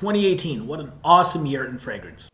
2018, what an awesome year in fragrance.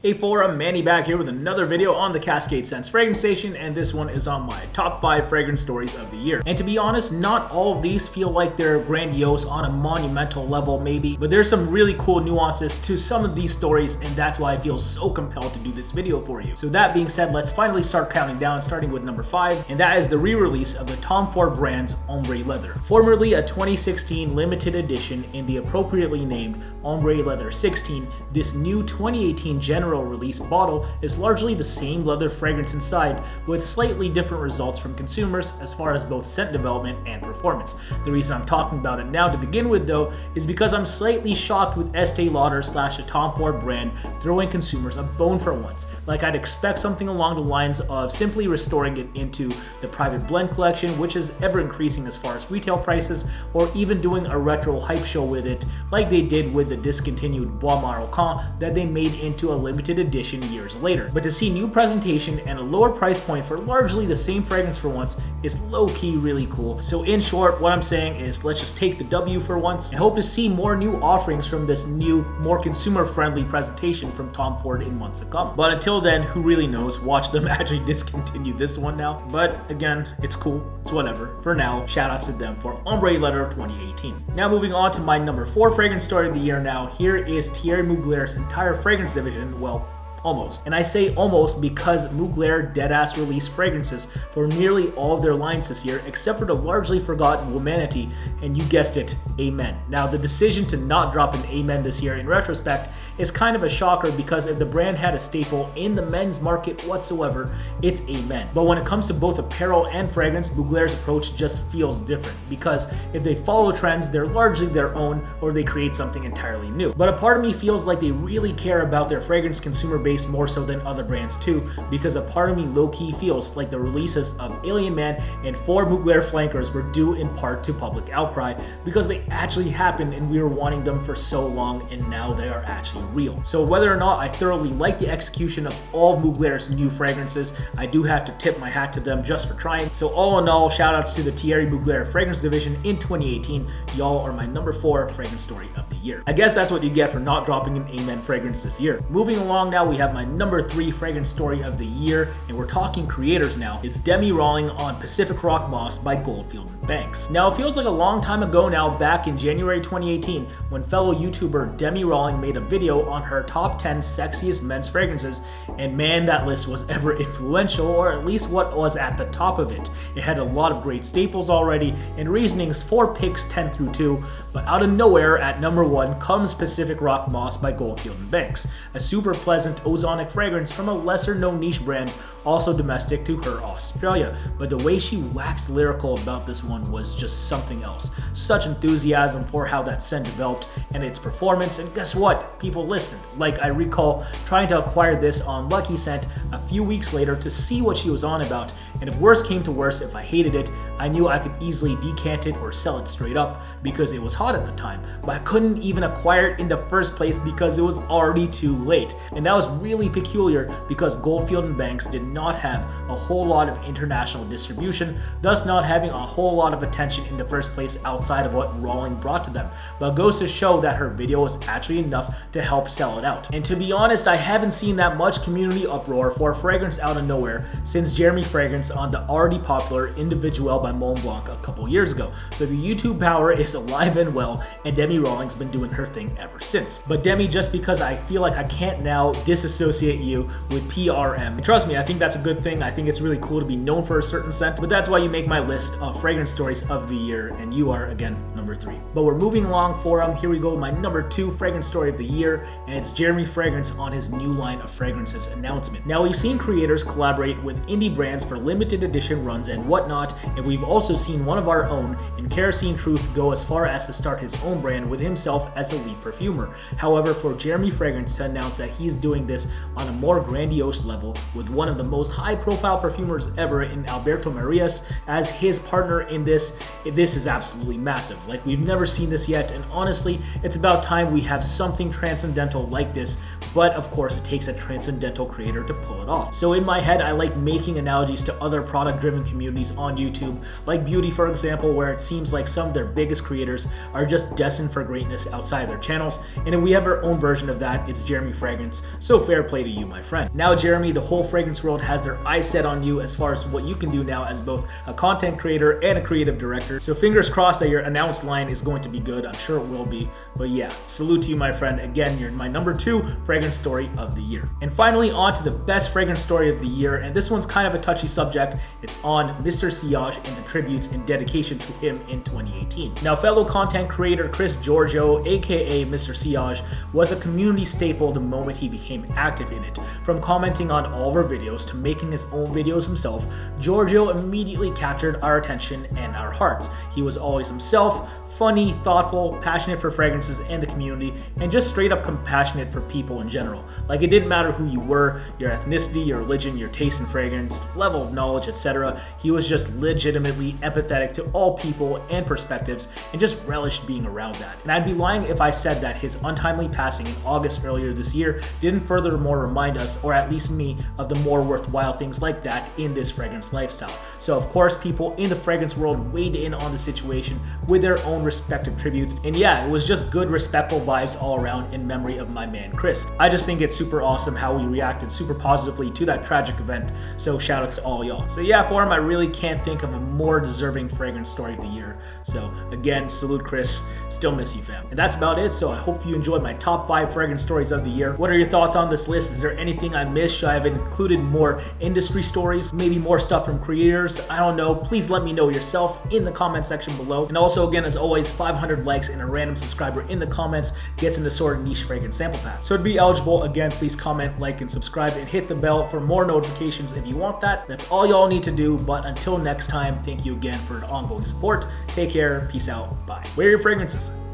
Hey forum, Manny back here with another video on the CascadeScents Fragrance Station, and this one is on my top 5 fragrance stories of the year. And to be honest, not all of these feel like they're grandiose on a monumental level maybe, but there's some really cool nuances to some of these stories, and that's why I feel so compelled to do this video for you. So that being said, let's finally start counting down, starting with number 5, and that is the re-release of the Tom Ford brand's Ombre Leather. Formerly a 2016 limited edition in the appropriately named Ombre Leather 16, this new 2018 general release bottle is largely the same leather fragrance inside, with slightly different results from consumers as far as both scent development and performance. The reason I'm talking about it now to begin with though is because I'm slightly shocked with Estée Lauder / a Tom Ford brand throwing consumers a bone for once. Like I'd expect something along the lines of simply restoring it into the private blend collection, which is ever increasing as far as retail prices, or even doing a retro hype show with it like they did with the discontinued Bois Marocain that they made into a limited edition years later. But to see new presentation and a lower price point for largely the same fragrance for once is low-key really cool. So in short, what I'm saying is let's just take the W for once and hope to see more new offerings from this new, more consumer-friendly presentation from Tom Ford in months to come. But until then, who really knows? Watch them actually discontinue this one now. But again, it's cool. It's whatever. For now, shout outs to them for Ombre Leather 2018. Now moving on to my number 4 fragrance story of the year now. Here is Thierry Mugler's entire fragrance division, well, almost. And I say almost because Mugler deadass released fragrances for nearly all of their lines this year, except for the largely forgotten Womanity, and you guessed it, Amen. Now the decision to not drop an Amen this year in retrospect is kind of a shocker, because if the brand had a staple in the men's market whatsoever, it's Amen. But when it comes to both apparel and fragrance, Mugler's approach just feels different, because if they follow trends, they're largely their own, or they create something entirely new. But a part of me feels like they really care about their fragrance consumer base more so than other brands too, because a part of me low-key feels like the releases of Alien Man and 4 Mugler flankers were due in part to public outcry, because they actually happened and we were wanting them for so long, and now they are actually real. So whether or not I thoroughly like the execution of all of Mugler's new fragrances, I do have to tip my hat to them just for trying. So all in all, shout outs to the Thierry Mugler fragrance division in 2018. Y'all are my number 4 fragrance story of the year. I guess that's what you get for not dropping an Amen fragrance this year. Moving along now, we have my number 3 fragrance story of the year, and we're talking creators now. It's Demi Rowling on Pacific Rock Moss by Goldfield & Banks. Now it feels like a long time ago now, back in January 2018, when fellow YouTuber Demi Rowling made a video on her top 10 sexiest men's fragrances, and man, that list was ever influential, or at least what was at the top of it. It had a lot of great staples already, and reasonings for picks 10 through 2, but out of nowhere at number 1 comes Pacific Rock Moss by Goldfield & Banks, a super pleasant ozonic fragrance from a lesser known niche brand, also domestic to her Australia. But the way she waxed lyrical about this one was just something else. Such enthusiasm for how that scent developed and its performance, and guess what? People listened. Like I recall trying to acquire this on Lucky Scent a few weeks later to see what she was on about, and if worse came to worse, if I hated it, I knew I could easily decant it or sell it straight up because it was hot at the time, but I couldn't even acquire it in the first place because it was already too late. And that was really peculiar because Goldfield & Banks did not have a whole lot of international distribution, thus not having a whole lot of attention in the first place outside of what Rawling brought to them, but goes to show that her video was actually enough to help sell it out. And to be honest, I haven't seen that much community uproar for a fragrance out of nowhere since Jeremy Fragrance on the already popular Individuelle by Mont Blanc a couple years ago, so the YouTube power is alive and well, and Demi Rowling's been doing her thing ever since. But Demi, just because I feel like I can't now disassociate you with PRM, trust me, I think that's a good thing. I think it's really cool to be known for a certain scent, but that's why you make my list of fragrance stories of the year, and you are, again, number 3. But we're moving along forum. Here we go, my number 2 fragrance story of the year, and it's Jeremy Fragrance on his new line of fragrances announcement. Now we've seen creators collaborate with indie brands for limited edition runs and whatnot, and we've also seen one of our own in Kerosene Truth go as far as to start his own brand with himself as the lead perfumer. However, for Jeremy Fragrance to announce that he's doing this on a more grandiose level with one of the most high-profile perfumers ever in Alberto Marias as his partner in this is absolutely massive. Like, we've never seen this yet, and honestly, it's about time we have something transcendental like this, but of course it takes a transcendental creator to pull it off. So in my head, I like making analogies to other product-driven communities on YouTube, like beauty for example, where it seems like some of their biggest creators are just destined for greatness outside their channels, and if we have our own version of that, it's Jeremy Fragrance, so fair play to you, my friend. Now Jeremy, the whole fragrance world has their eyes set on you as far as what you can do now as both a content creator and a creative director, so fingers crossed that your announced line is going to be good. I'm sure it will be, but yeah, salute to you, my friend. Again, you're my number 2 fragrance story of the year. And finally, on to the best fragrance story of the year, and this one's kind of a touchy subject. It's on Mr. Sillage and the tributes and dedication to him in 2018. Now, fellow content creator Giorgio, aka Mr. Sillage, was a community staple the moment he became active in it. From commenting on all of our videos to making his own videos himself, Giorgio immediately captured our attention and our hearts. He was always himself, funny, thoughtful, passionate for fragrances and the community, and just straight up compassionate for people in general. Like, it didn't matter who you were, your ethnicity, your religion, your taste in fragrance, level of knowledge, etc. He was just legitimately empathetic to all people and perspectives and just relished being around that. And I'd be lying if I said that his untimely passing in August earlier this year didn't furthermore remind us, or at least me, of the more worthwhile things like that in this fragrance lifestyle. So of course, people in the fragrance world weighed in on the situation with their own respective tributes, and yeah, it was just good, respectful vibes all around in memory of my man Chris. I just think it's super awesome how we reacted super positively to that tragic event, so shout outs to all y'all. So yeah, for him, I really can't think of a more deserving fragrance story of the year. So again, salute Chris, still miss you, fam. And that's about it, so I hope you enjoyed my top 5 fragrance stories of the year. What are your thoughts on this list? Is there anything I missed? Should I have included more industry stories, maybe more stuff from creators? I don't know. Please let me know yourself in the comment section below. And also, again, as always, 500 likes and a random subscriber in the comments gets an assorted niche fragrance sample pack. So to be eligible, again, please comment, like, and subscribe, and hit the bell for more notifications if you want that. That's all y'all need to do, but until next time, thank you again for the ongoing support. Take care, peace out, bye. Wear your fragrances.